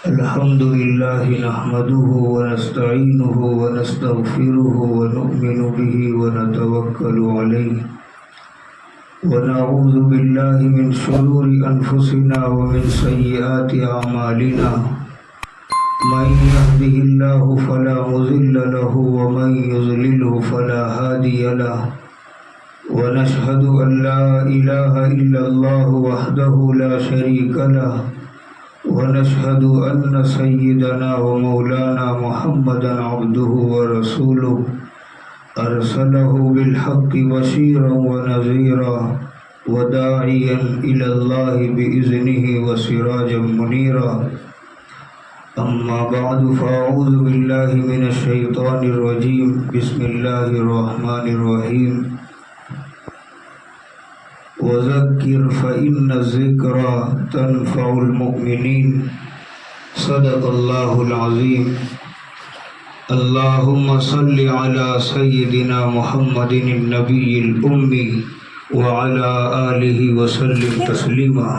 الحمد لله نحمده ونستعينه ونستغفره ونؤمن به ونتوكل عليه ونعوذ بالله من شرور أنفسنا ومن سيئات أعمالنا من يهده الله فلا مضل له ومن يضلله فلا هادي له ونشهد أن لا إله إلا الله وحده لا شريك له ونشهد أن سيدنا ومولانا محمدا عبده ورسوله أرسله بالحق بشيرا ونذيرا وداعيا إلى الله بإذنه وسراجا منيرا أما بعد فأعوذ بالله من الشيطان الرجيم بسم الله الرحمن الرحيم وذكر فإن الذكرى تنفع المؤمنين صدق الله العظيم اللهم صل على سيدنا محمد النبي الأمي وعلى آله وسلم تسليما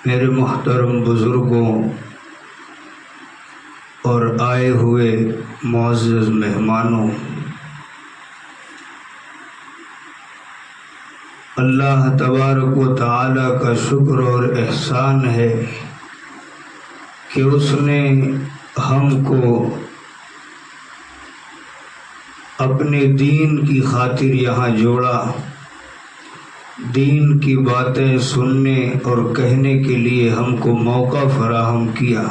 میرے محترم بزرگوں اور آئے ہوئے معزز مہمانوں، اللہ تبارک و تعالی کا شکر اور احسان ہے کہ اس نے ہم کو اپنے دین کی خاطر یہاں جوڑا، دین کی باتیں سننے اور کہنے کے لیے ہم کو موقع فراہم کیا،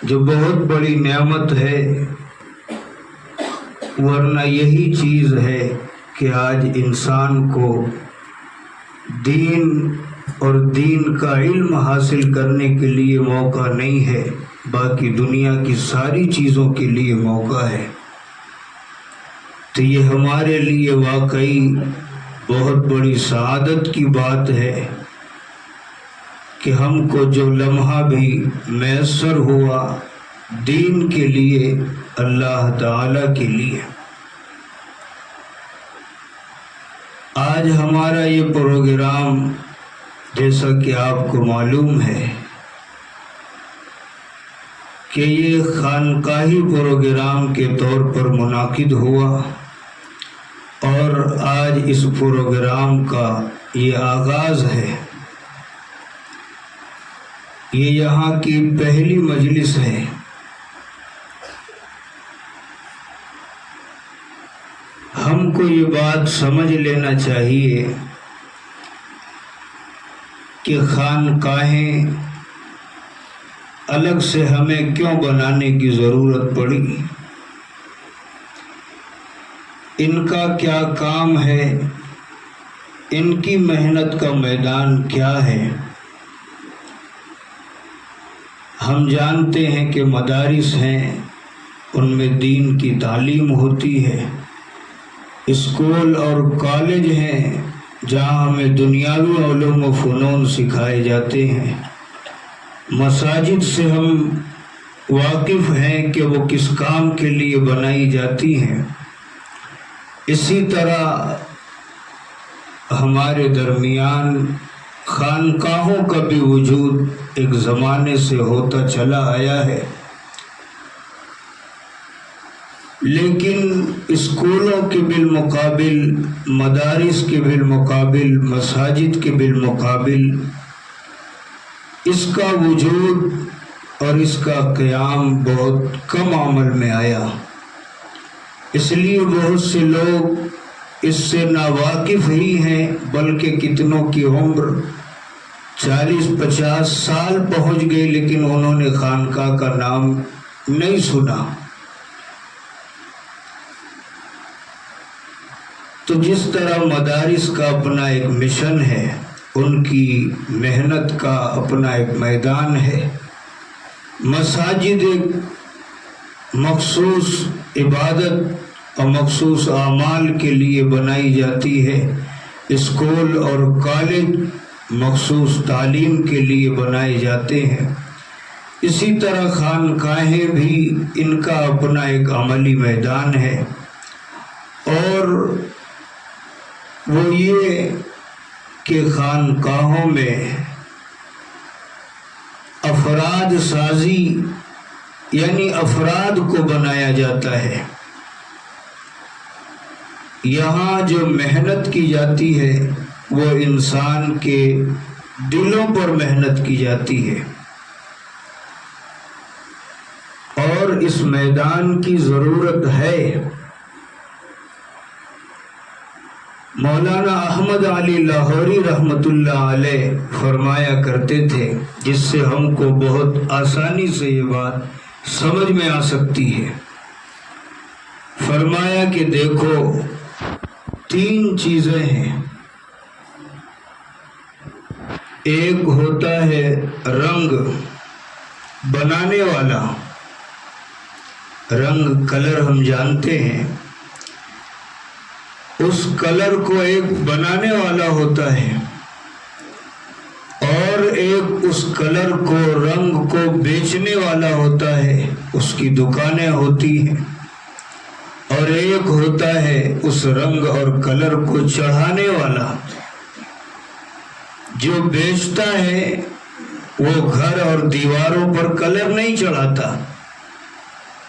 جو بہت بڑی نعمت ہے، ورنہ یہی چیز ہے کہ آج انسان کو دین اور دین کا علم حاصل کرنے کے لیے موقع نہیں ہے، باقی دنیا کی ساری چیزوں کے لیے موقع ہے۔ تو یہ ہمارے لیے واقعی بہت بڑی سعادت کی بات ہے کہ ہم کو جو لمحہ بھی میسر ہوا دین کے لیے، اللہ تعالی کے لیے۔ آج ہمارا یہ پروگرام جیسا کہ آپ کو معلوم ہے کہ یہ خانقاہی پروگرام کے طور پر منعقد ہوا، اور آج اس پروگرام کا یہ آغاز ہے، یہ یہاں کی پہلی مجلس ہے۔ ہم کو یہ بات سمجھ لینا چاہیے کہ خانقاہیں الگ سے ہمیں کیوں بنانے کی ضرورت پڑی، ان کا کیا کام ہے، ان کی محنت کا میدان کیا ہے۔ ہم جانتے ہیں کہ مدارس ہیں، ان میں دین کی تعلیم ہوتی ہے، اسکول اور کالج ہیں جہاں ہمیں دنیاوی علوم و فنون سکھائے جاتے ہیں، مساجد سے ہم واقف ہیں کہ وہ کس کام کے لیے بنائی جاتی ہیں۔ اسی طرح ہمارے درمیان خانقاہوں کا بھی وجود ایک زمانے سے ہوتا چلا آیا ہے، لیکن اسکولوں کے بالمقابل، مدارس کے بالمقابل، مساجد کے بالمقابل اس کا وجود اور اس کا قیام بہت کم عمل میں آیا۔ اس لیے بہت سے لوگ اس سے ناواقف ہی ہیں، بلکہ کتنوں کی عمر 40-50 سال پہنچ گئی لیکن انہوں نے خانقاہ کا نام نہیں سنا۔ تو جس طرح مدارس کا اپنا ایک مشن ہے، ان کی محنت کا اپنا ایک میدان ہے، مساجد ایک مخصوص عبادت اور مخصوص اعمال کے لیے بنائی جاتی ہے، اسکول اور کالج مخصوص تعلیم کے لیے بنائے جاتے ہیں، اسی طرح خانقاہیں بھی ان کا اپنا ایک عملی میدان ہے۔ اور وہ یہ کہ خانقاہوں میں افراد سازی یعنی افراد کو بنایا جاتا ہے. یہاں جو محنت کی جاتی ہے وہ انسان کے دلوں پر محنت کی جاتی ہے، اور اس میدان کی ضرورت ہے. مولانا احمد علی لاہوری رحمۃ اللہ علیہ فرمایا کرتے تھے، جس سے ہم کو بہت آسانی سے یہ بات سمجھ میں آ سکتی ہے. فرمایا کہ دیکھو 3 چیزیں ہیں. ایک ہوتا ہے رنگ بنانے والا، رنگ کلر ہم جانتے ہیں، اس کلر کو ایک بنانے والا ہوتا ہے، اور ایک اس کلر کو رنگ کو بیچنے والا ہوتا ہے، اس کی دکانیں ہوتی ہیں. اور ایک ہوتا ہے اس رنگ اور کلر کو چڑھانے والا. جو بیچتا ہے وہ گھر اور دیواروں پر کلر نہیں چڑھاتا.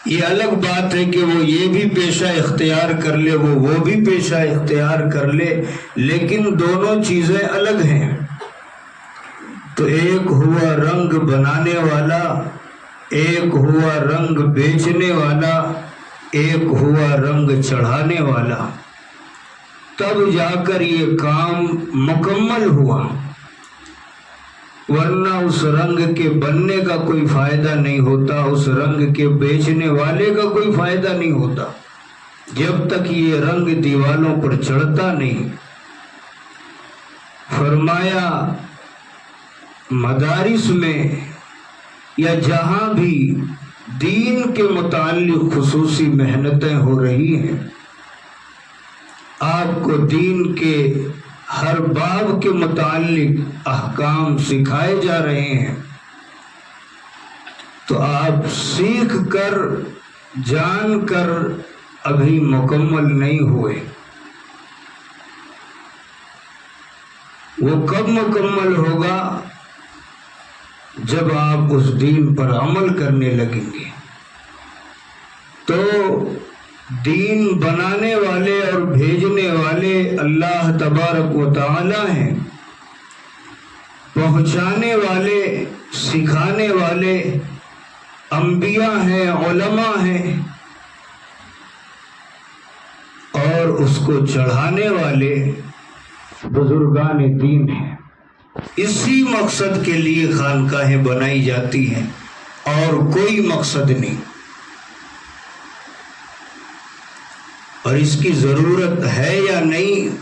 یہ الگ بات ہے کہ وہ یہ بھی پیشہ اختیار کر لے، وہ بھی پیشہ اختیار کر لے، لیکن دونوں چیزیں الگ ہیں. تو ایک ہوا رنگ بنانے والا، ایک ہوا رنگ بیچنے والا، ایک ہوا رنگ چڑھانے والا. تب جا کر یہ کام مکمل ہوا، ورنہ اس رنگ کے بننے کا کوئی فائدہ نہیں ہوتا، اس رنگ کے بیچنے والے کا کوئی فائدہ نہیں ہوتا جب تک یہ رنگ دیوالوں پر چڑھتا نہیں. فرمایا مدارس میں یا جہاں بھی دین کے متعلق خصوصی محنتیں ہو رہی ہیں، آپ کو دین کے ہر باب کے متعلق احکام سکھائے جا رہے ہیں، تو آپ سیکھ کر جان کر ابھی مکمل نہیں ہوئے. وہ کب مکمل ہوگا؟ جب آپ اس دین پر عمل کرنے لگیں گے. تو دین بنانے والے اور بھیجنے والے اللہ تبارک و تعالی ہیں، پہنچانے والے سکھانے والے انبیاء ہیں، علماء ہیں، اور اس کو چڑھانے والے بزرگان دین ہیں. اسی مقصد کے لیے خانقاہیں بنائی جاتی ہیں اور کوئی مقصد نہیں. اور اس کی ضرورت ہے یا نہیں؟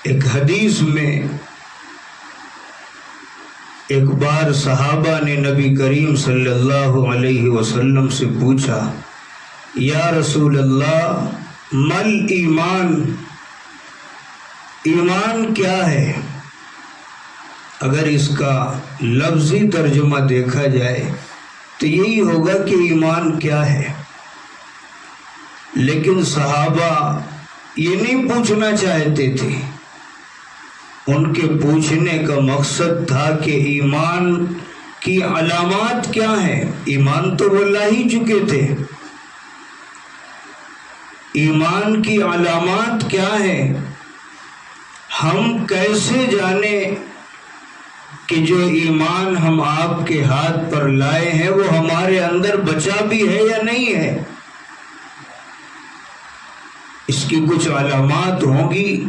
ایک حدیث میں ایک بار صحابہ نے نبی کریم صلی اللہ علیہ وسلم سے پوچھا، یا رسول اللہ مل ایمان، ایمان کیا ہے؟ اگر اس کا لفظی ترجمہ دیکھا جائے تو یہی ہوگا کہ ایمان کیا ہے. لیکن صحابہ یہ نہیں پوچھنا چاہتے تھے. ان کے پوچھنے کا مقصد تھا کہ ایمان کی علامات کیا ہیں. ایمان تو وہ لا ہی چکے تھے. ایمان کی علامات کیا ہیں؟ ہم کیسے جانیں کہ جو ایمان ہم آپ کے ہاتھ پر لائے ہیں وہ ہمارے اندر بچا بھی ہے یا نہیں ہے؟ اس کی کچھ علامات ہوں گی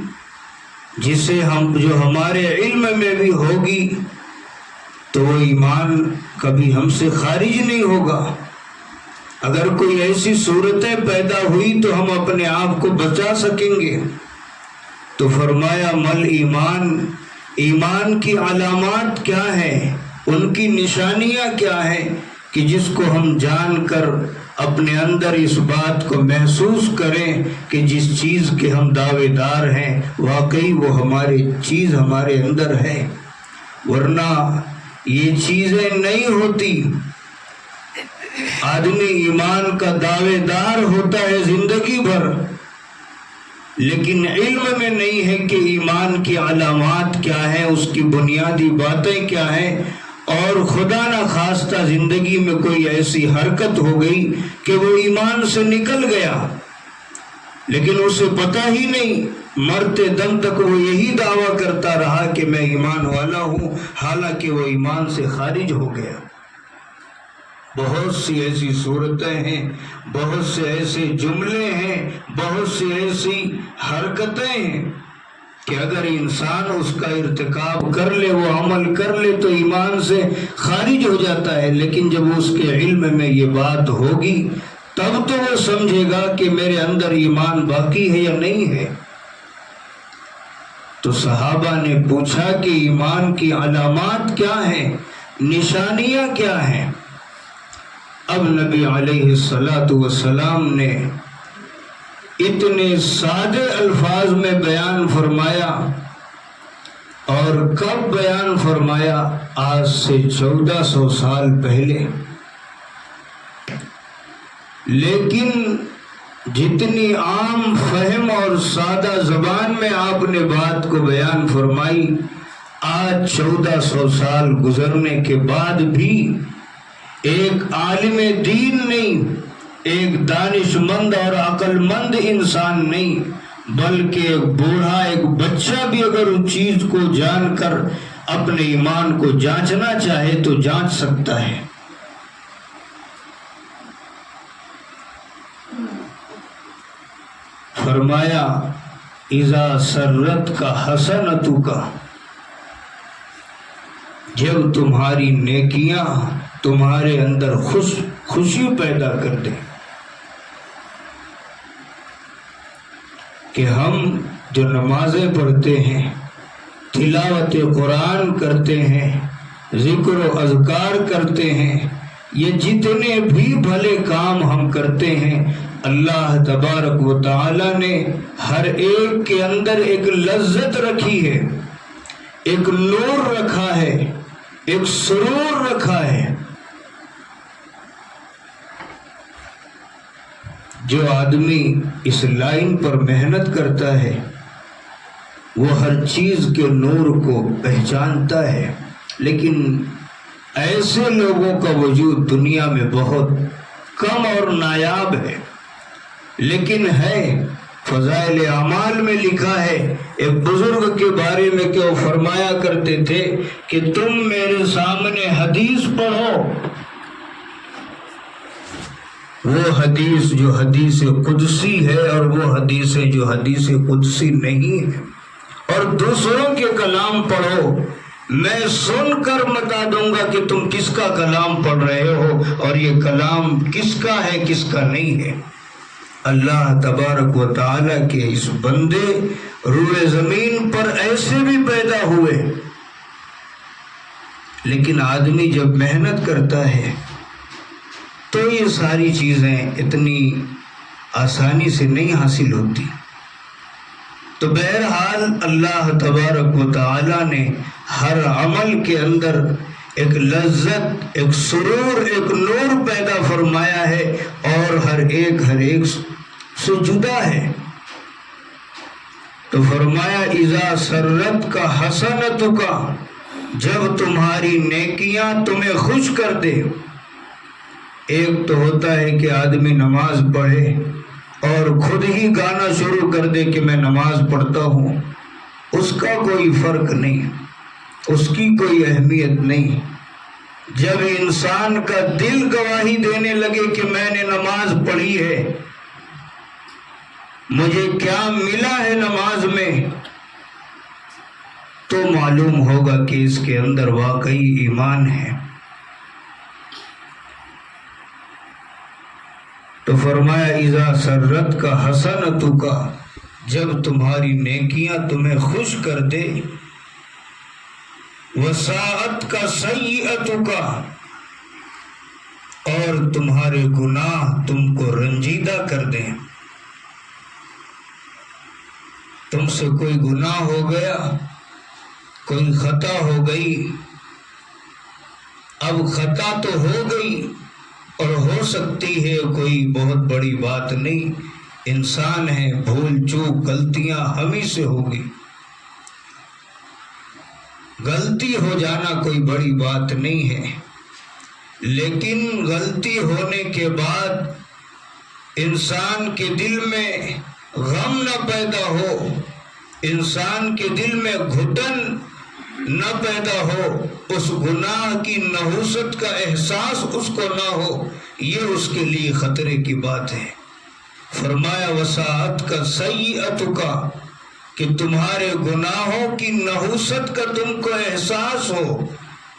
جسے جو ہمارے علم میں بھی ہوگی تو وہ ایمان کبھی ہم سے خارج نہیں ہوگا. اگر کوئی ایسی صورتیں پیدا ہوئی تو ہم اپنے آپ کو بچا سکیں گے. تو فرمایا مل ایمان، ایمان کی علامات کیا ہیں، ان کی نشانیاں کیا ہیں کہ جس کو ہم جان کر اپنے اندر اس بات کو محسوس کریں کہ جس چیز کے ہم دعوے دار ہیں واقعی وہ ہماری چیز ہمارے اندر ہے. ورنہ یہ چیزیں نہیں ہوتی. آدمی ایمان کا دعوے دار ہوتا ہے زندگی بھر، لیکن علم میں نہیں ہے کہ ایمان کی علامات کیا ہیں، اس کی بنیادی باتیں کیا ہیں، اور خدا نہ خواستہ زندگی میں کوئی ایسی حرکت ہو گئی کہ وہ ایمان سے نکل گیا لیکن اسے پتہ ہی نہیں، مرتے دم تک وہ یہی دعویٰ کرتا رہا کہ میں ایمان والا ہوں، حالانکہ وہ ایمان سے خارج ہو گیا۔ بہت سی ایسی صورتیں ہیں، بہت سے ایسے جملے ہیں، بہت سی ایسی حرکتیں ہیں کہ اگر انسان اس کا ارتکاب کر لے، وہ عمل کر لے تو ایمان سے خارج ہو جاتا ہے، لیکن جب اس کے علم میں یہ بات ہوگی تب تو وہ سمجھے گا کہ میرے اندر ایمان باقی ہے یا نہیں ہے۔ تو صحابہ نے پوچھا کہ ایمان کی علامات کیا ہیں، نشانیاں کیا ہیں؟ اب نبی علیہ السلام نے اتنے سادے الفاظ میں بیان فرمایا، اور کب بیان فرمایا؟ آج سے 1400 سال پہلے۔ لیکن جتنی عام فہم اور سادہ زبان میں آپ نے بات کو بیان فرمائی، آج 1400 سال گزرنے کے بعد بھی ایک عالم دین نہیں، ایک دانش مند اور عقل مند انسان نہیں، بلکہ ایک بوڑھا، ایک بچہ بھی اگر اس چیز کو جان کر اپنے ایمان کو جانچنا چاہے تو جانچ سکتا ہے۔ فرمایا اذا سرت کا حسنتو کا، جب تمہاری نیکیاں تمہارے اندر خوشی پیدا کر دیں، کہ ہم جو نمازیں پڑھتے ہیں، تلاوت قرآن کرتے ہیں، ذکر و اذکار کرتے ہیں، یہ جتنے بھی بھلے کام ہم کرتے ہیں، اللہ تبارک و تعالی نے ہر ایک کے اندر ایک لذت رکھی ہے، ایک نور رکھا ہے، ایک سرور رکھا ہے۔ جو آدمی اس لائن پر محنت کرتا ہے وہ ہر چیز کے نور کو پہچانتا ہے، لیکن ایسے لوگوں کا وجود دنیا میں بہت کم اور نایاب ہے، لیکن ہے۔ فضائل اعمال میں لکھا ہے ایک بزرگ کے بارے میں کہ وہ فرمایا کرتے تھے کہ تم میرے سامنے حدیث پڑھو، وہ حدیث جو حدیث قدسی ہے اور وہ حدیثیں جو حدیث قدسی نہیں ہے، اور دوسروں کے کلام پڑھو، میں سن کر بتا دوں گا کہ تم کس کا کلام پڑھ رہے ہو اور یہ کلام کس کا ہے کس کا نہیں ہے۔ اللہ تبارک و تعالیٰ کے اس بندے روئے زمین پر ایسے بھی پیدا ہوئے، لیکن آدمی جب محنت کرتا ہے تو یہ ساری چیزیں اتنی آسانی سے نہیں حاصل ہوتی۔ تو بہرحال اللہ تبارک و تعالیٰ نے ہر عمل کے اندر ایک لذت، ایک سرور، ایک نور پیدا فرمایا ہے، اور ہر ایک سے جدا ہے۔ تو فرمایا اذا سرت کا حسنت کا، جب تمہاری نیکیاں تمہیں خوش کر دے۔ ایک تو ہوتا ہے کہ آدمی نماز پڑھے اور خود ہی گانا شروع کر دے کہ میں نماز پڑھتا ہوں، اس کا کوئی فرق نہیں، اس کی کوئی اہمیت نہیں۔ جب انسان کا دل گواہی دینے لگے کہ میں نے نماز پڑھی ہے، مجھے کیا ملا ہے نماز میں، تو معلوم ہوگا کہ اس کے اندر واقعی ایمان ہے۔ تو فرمایا اذا سرت کا حسنت کا، جب تمہاری نیکیاں تمہیں خوش کر دے، وساعت کا سیئت کا، اور تمہارے گناہ تم کو رنجیدہ کر دیں۔ تم سے کوئی گناہ ہو گیا، کوئی خطا ہو گئی، اب خطا تو ہو گئی اور ہو سکتی ہے کوئی بہت بڑی بات نہیں، انسان ہیں، بھول چوک غلطیاں ہم ہی سے ہوگی. غلطی ہو جانا کوئی بڑی بات نہیں ہے، لیکن غلطی ہونے کے بعد انسان کے دل میں غم نہ پیدا ہو، انسان کے دل میں گھٹن نہ پیدا ہو، اس گناہ کی نحوست کا احساس اس کو نہ ہو، یہ اس کے لیے خطرے کی بات ہے. فرمایا وساعت کا سیئت کا، کہ تمہارے گناہوں کی نحوست کا تم کو احساس ہو،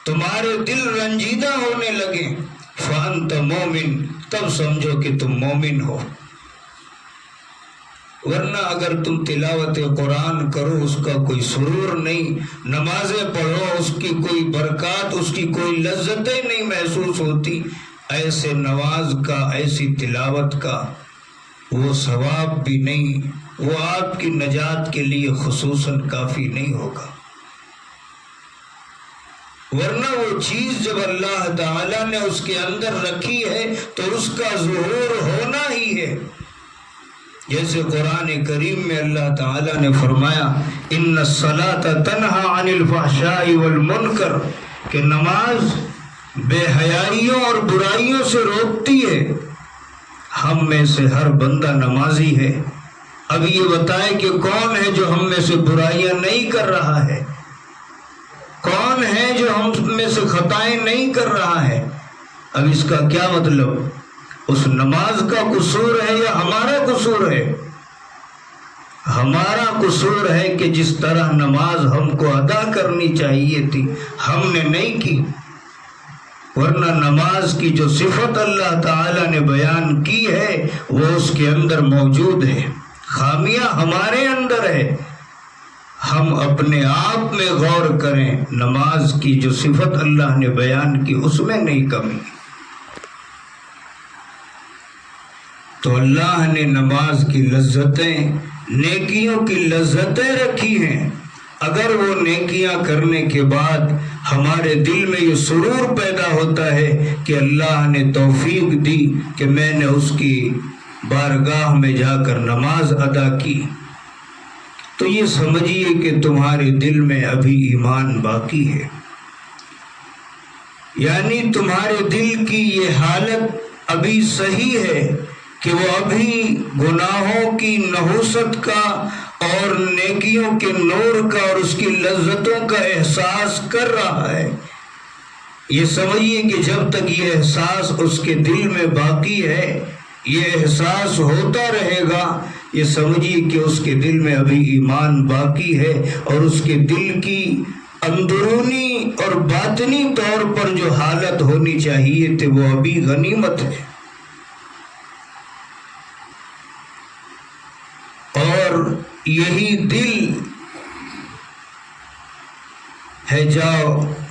تمہارے دل رنجیدہ ہونے لگے، فانت مومن، تب سمجھو کہ تم مومن ہو. ورنہ اگر تم تلاوت قرآن کرو اس کا کوئی سرور نہیں، نمازیں پڑھو اس کی کوئی برکات، اس کی کوئی لذتیں نہیں محسوس ہوتی، ایسے نماز کا، ایسی تلاوت کا وہ ثواب بھی نہیں، وہ آپ کی نجات کے لیے خصوصاً کافی نہیں ہوگا. ورنہ وہ چیز جب اللہ تعالیٰ نے اس کے اندر رکھی ہے تو اس کا ظہور ہونا ہی ہے. جیسے قرآن کریم میں اللہ تعالیٰ نے فرمایا ان الصلاۃ تنہی عن الفحشاء والمنکر، کہ نماز بے حیائیوں اور برائیوں سے روکتی ہے. ہم میں سے ہر بندہ نمازی ہے، اب یہ بتائے کہ کون ہے جو ہم میں سے برائیاں نہیں کر رہا ہے، کون ہے جو ہم میں سے خطائیں نہیں کر رہا ہے. اب اس کا کیا مطلب؟ اس نماز کا قصور ہے یا ہمارا قصور ہے؟ ہمارا قصور ہے کہ جس طرح نماز ہم کو ادا کرنی چاہیے تھی ہم نے نہیں کی. ورنہ نماز کی جو صفت اللہ تعالی نے بیان کی ہے وہ اس کے اندر موجود ہے، خامیاں ہمارے اندر ہے. ہم اپنے آپ میں غور کریں، نماز کی جو صفت اللہ نے بیان کی اس میں نہیں کمی. تو اللہ نے نماز کی لذتیں، نیکیوں کی لذتیں رکھی ہیں. اگر وہ نیکیاں کرنے کے بعد ہمارے دل میں یہ سرور پیدا ہوتا ہے کہ اللہ نے توفیق دی کہ میں نے اس کی بارگاہ میں جا کر نماز ادا کی، تو یہ سمجھیے کہ تمہارے دل میں ابھی ایمان باقی ہے. یعنی تمہارے دل کی یہ حالت ابھی صحیح ہے کہ وہ ابھی گناہوں کی نحوست کا اور نیکیوں کے نور کا اور اس کی لذتوں کا احساس کر رہا ہے. یہ سمجھیے کہ جب تک یہ احساس اس کے دل میں باقی ہے، یہ احساس ہوتا رہے گا، یہ سمجھیے کہ اس کے دل میں ابھی ایمان باقی ہے، اور اس کے دل کی اندرونی اور باطنی طور پر جو حالت ہونی چاہیے تھی وہ ابھی غنیمت ہے. اور یہی دل ہے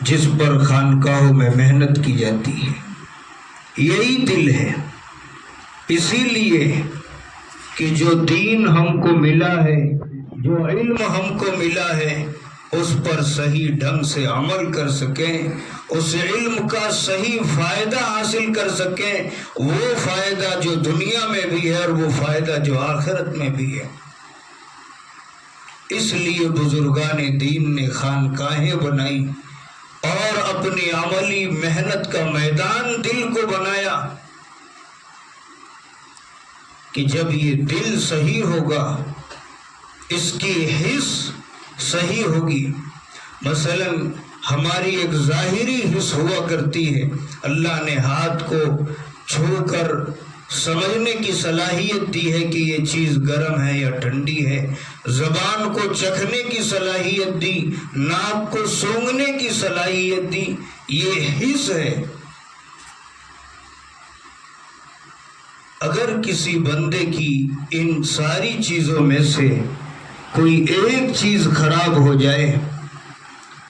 جس پر خانقاہوں میں محنت کی جاتی ہے، یہی دل ہے. اسی لیے کہ جو دین ہم کو ملا ہے، جو علم ہم کو ملا ہے، اس پر صحیح ڈھنگ سے عمل کر سکیں، اس علم کا صحیح فائدہ حاصل کر سکیں، وہ فائدہ جو دنیا میں بھی ہے اور وہ فائدہ جو آخرت میں بھی ہے. اس لیے بزرگان دین نے خانقاہیں بنائی اور اپنی عملی محنت کا میدان دل کو بنایا کہ جب یہ دل صحیح ہوگا، اس کی حس صحیح ہوگی. مثلا ہماری ایک ظاہری حس ہوا کرتی ہے، اللہ نے ہاتھ کو چھو کر سمجھنے کی صلاحیت دی ہے کہ یہ چیز گرم ہے یا ٹھنڈی ہے، زبان کو چکھنے کی صلاحیت دی، ناک کو سونگھنے کی صلاحیت دی، یہ حس ہے. اگر کسی بندے کی ان ساری چیزوں میں سے کوئی ایک چیز خراب ہو جائے،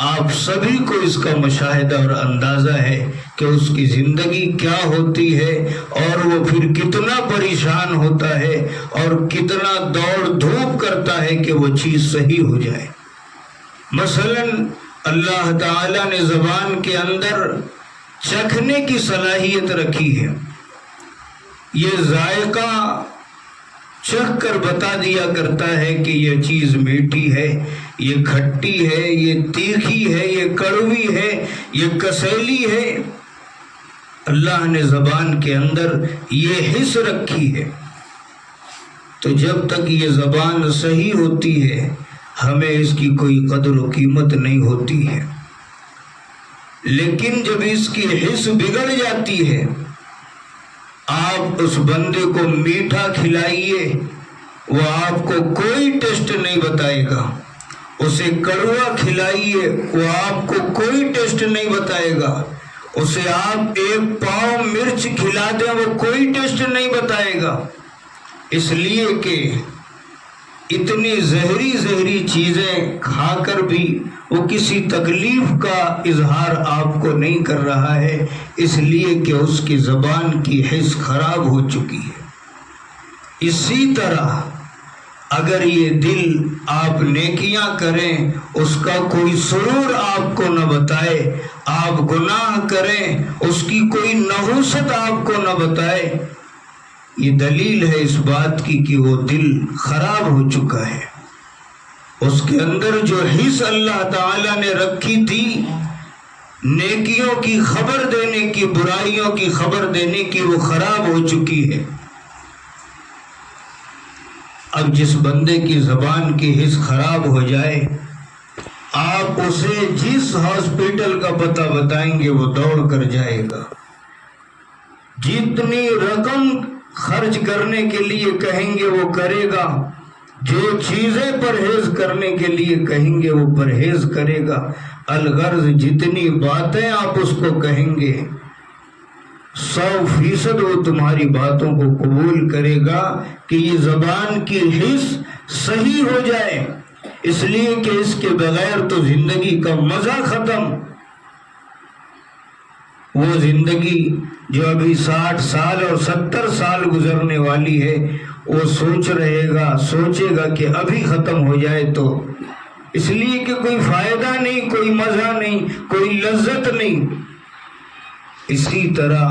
آپ سبھی کو اس کا مشاہدہ اور اندازہ ہے کہ اس کی زندگی کیا ہوتی ہے، اور وہ پھر کتنا پریشان ہوتا ہے اور کتنا دوڑ دھوپ کرتا ہے کہ وہ چیز صحیح ہو جائے. مثلا اللہ تعالی نے زبان کے اندر چکھنے کی صلاحیت رکھی ہے. یہ ذائقہ چکھ کر بتا دیا کرتا ہے کہ یہ چیز میٹھی ہے، یہ کھٹی ہے، یہ تیکھی ہے، یہ کڑوی ہے، یہ کسیلی ہے۔ اللہ نے زبان کے اندر یہ حس رکھی ہے، تو جب تک یہ زبان صحیح ہوتی ہے ہمیں اس کی کوئی قدر و قیمت نہیں ہوتی ہے، لیکن جب اس کی حس بگڑ جاتی ہے، آپ اس بندے کو میٹھا کھلائیے وہ آپ کو کوئی ٹیسٹ نہیں بتائے گا، اسے کڑوا کھلائیے وہ آپ کو کوئی ٹیسٹ نہیں بتائے گا، اسے آپ 1 پاؤ مرچ کھلا دیں وہ کوئی ٹیسٹ نہیں بتائے گا، اس لیے کہ اتنی زہری چیزیں کھا کر بھی وہ کسی تکلیف کا اظہار آپ کو نہیں کر رہا ہے، اس لیے کہ اس کی زبان کی حس خراب ہو چکی ہے۔ اسی طرح اگر یہ دل آپ نیکیاں کریں اس کا کوئی سرور آپ کو نہ بتائے، آپ گناہ کریں اس کی کوئی نحوست آپ کو نہ بتائے، یہ دلیل ہے اس بات کی کہ وہ دل خراب ہو چکا ہے، اس کے اندر جو حس اللہ تعالی نے رکھی تھی نیکیوں کی خبر دینے کی، برائیوں کی خبر دینے کی، وہ خراب ہو چکی ہے۔ اب جس بندے کی زبان کی حس خراب ہو جائے، آپ اسے جس ہاسپٹل کا پتہ بتائیں گے وہ دوڑ کر جائے گا، جتنی رقم خرچ کرنے کے لیے کہیں گے وہ کرے گا، جو چیزیں پرہیز کرنے کے لیے کہیں گے وہ پرہیز کرے گا، الغرض جتنی باتیں آپ اس کو کہیں گے 100% وہ تمہاری باتوں کو قبول کرے گا کہ یہ زبان کی حس صحیح ہو جائے، اس لیے کہ اس کے بغیر تو زندگی کا مزہ ختم۔ وہ زندگی جو ابھی 60 سال اور 70 سال گزرنے والی ہے وہ سوچے گا کہ ابھی ختم ہو جائے، تو اس لیے کہ کوئی فائدہ نہیں، کوئی مزہ نہیں، کوئی لذت نہیں۔ اسی طرح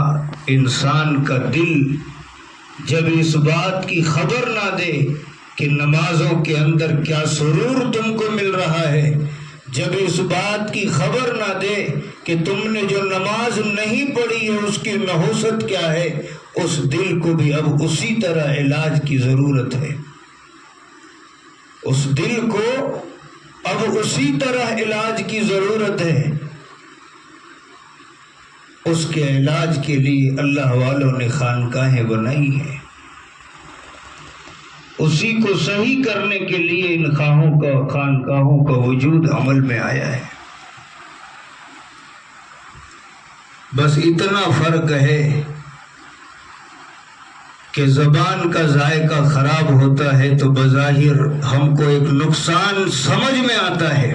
انسان کا دل جب اس بات کی خبر نہ دے کہ نمازوں کے اندر کیا سرور تم کو مل رہا ہے، جب اس بات کی خبر نہ دے کہ تم نے جو نماز نہیں پڑھی ہے اس کی نحوست کیا ہے، اس دل کو بھی اب اسی طرح علاج کی ضرورت ہے، اس دل کو اب اسی طرح علاج کی ضرورت ہے۔ اس کے علاج کے لیے اللہ والوں نے خانقاہیں بنائی ہیں، اسی کو صحیح کرنے کے لیے ان خانقاہوں کا وجود عمل میں آیا ہے۔ بس اتنا فرق ہے کہ زبان کا ذائقہ خراب ہوتا ہے تو بظاہر ہم کو ایک نقصان سمجھ میں آتا ہے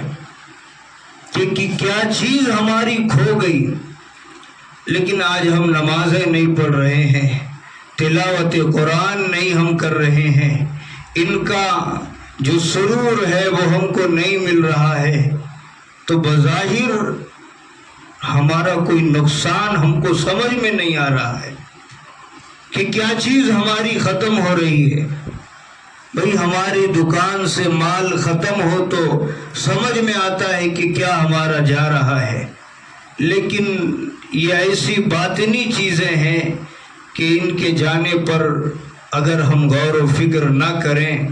کہ کیا چیز ہماری کھو گئی، لیکن آج ہم نمازیں نہیں پڑھ رہے ہیں، تلاوت قرآن نہیں ہم کر رہے ہیں، ان کا جو سرور ہے وہ ہم کو نہیں مل رہا ہے، تو بظاہر ہمارا کوئی نقصان ہم کو سمجھ میں نہیں آ رہا ہے کہ کیا چیز ہماری ختم ہو رہی ہے۔ بھئی ہماری دکان سے مال ختم ہو تو سمجھ میں آتا ہے کہ کیا ہمارا جا رہا ہے، لیکن یہ ایسی باطنی چیزیں ہیں کہ ان کے جانے پر اگر ہم غور و فکر نہ کریں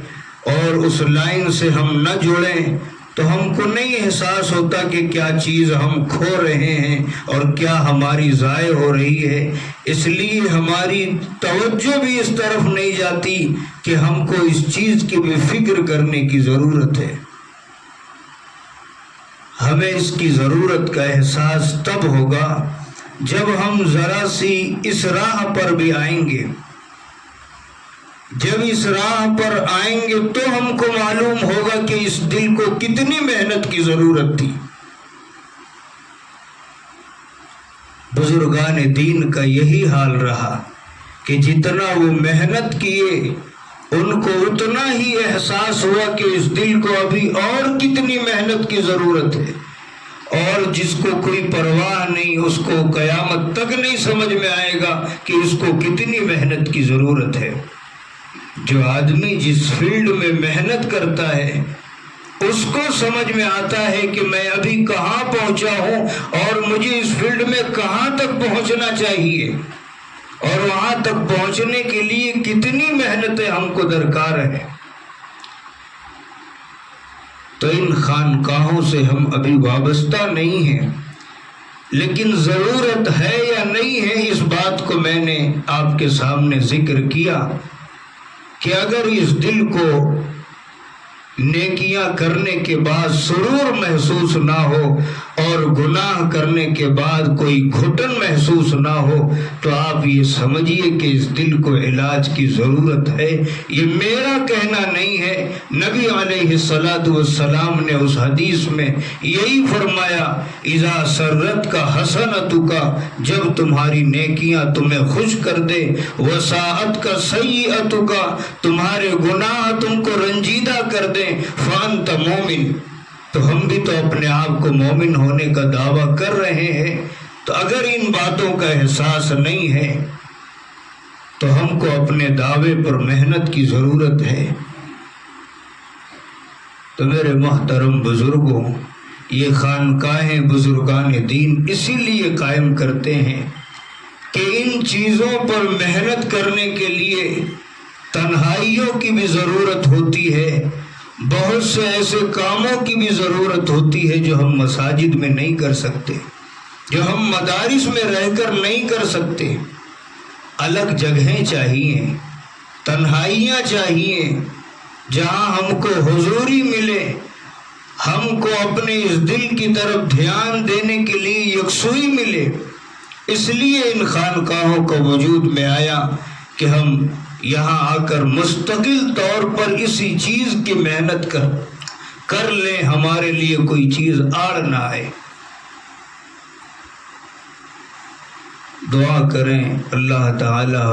اور اس لائن سے ہم نہ جڑیں تو ہم کو نہیں احساس ہوتا کہ کیا چیز ہم کھو رہے ہیں اور کیا ہماری ضائع ہو رہی ہے، اس لیے ہماری توجہ بھی اس طرف نہیں جاتی کہ ہم کو اس چیز کی بھی فکر کرنے کی ضرورت ہے۔ ہمیں اس کی ضرورت کا احساس تب ہوگا جب ہم ذرا سی اس راہ پر بھی آئیں گے، جب اس راہ پر آئیں گے تو ہم کو معلوم ہوگا کہ اس دل کو کتنی محنت کی ضرورت تھی۔ بزرگان دین کا یہی حال رہا کہ جتنا وہ محنت کیے ان کو اتنا ہی احساس ہوا کہ اس دل کو ابھی اور کتنی محنت کی ضرورت ہے، اور جس کو کوئی پرواہ نہیں اس کو قیامت تک نہیں سمجھ میں آئے گا کہ اس کو کتنی محنت کی ضرورت ہے۔ جو آدمی جس فیلڈ میں محنت کرتا ہے اس کو سمجھ میں آتا ہے کہ میں ابھی کہاں پہنچا ہوں اور مجھے اس فیلڈ میں کہاں تک پہنچنا چاہیے اور وہاں تک پہنچنے کے لیے کتنی محنتیں ہم کو درکار ہیں۔ تو ان خانقاہوں سے ہم ابھی وابستہ نہیں ہیں، لیکن ضرورت ہے یا نہیں ہے اس بات کو میں نے آپ کے سامنے ذکر کیا کہ اگر اس دل کو نیکیاں کرنے کے بعد سرور محسوس نہ ہو اور گناہ کرنے کے بعد کوئی گھٹن محسوس نہ ہو تو آپ یہ سمجھیے کہ اس دل کو علاج کی ضرورت ہے۔ یہ میرا کہنا نہیں ہے، نبی علیہ الصلوۃ والسلام نے اس حدیث میں یہی فرمایا، اذا سرت کا حسنت کا، جب تمہاری نیکیاں تمہیں خوش کر دے، وساعت کا سیئت کا، تمہارے گناہ تم کو رنجیدہ کر دے، فانت مومن۔ تو ہم بھی تو اپنے آپ کو مومن ہونے کا دعویٰ کر رہے ہیں، تو اگر ان باتوں کا احساس نہیں ہے تو ہم کو اپنے دعوے پر محنت کی ضرورت ہے۔ تو میرے محترم بزرگوں، یہ خانقاہیں بزرگان دین اسی لیے قائم کرتے ہیں کہ ان چیزوں پر محنت کرنے کے لیے تنہائیوں کی بھی ضرورت ہوتی ہے، بہت سے ایسے کاموں کی بھی ضرورت ہوتی ہے جو ہم مساجد میں نہیں کر سکتے، جو ہم مدارس میں رہ کر نہیں کر سکتے۔ الگ جگہیں چاہیے، تنہائیاں چاہیے، جہاں ہم کو حضوری ملے، ہم کو اپنے اس دل کی طرف دھیان دینے کے لیے یکسوئی ملے۔ اس لیے ان خانقاہوں کا وجود میں آیا کہ ہم یہاں آ کر مستقل طور پر اسی چیز کی محنت کر لیں، ہمارے لیے کوئی چیز آڑ نہ آئے۔ دعا کریں اللہ تعالی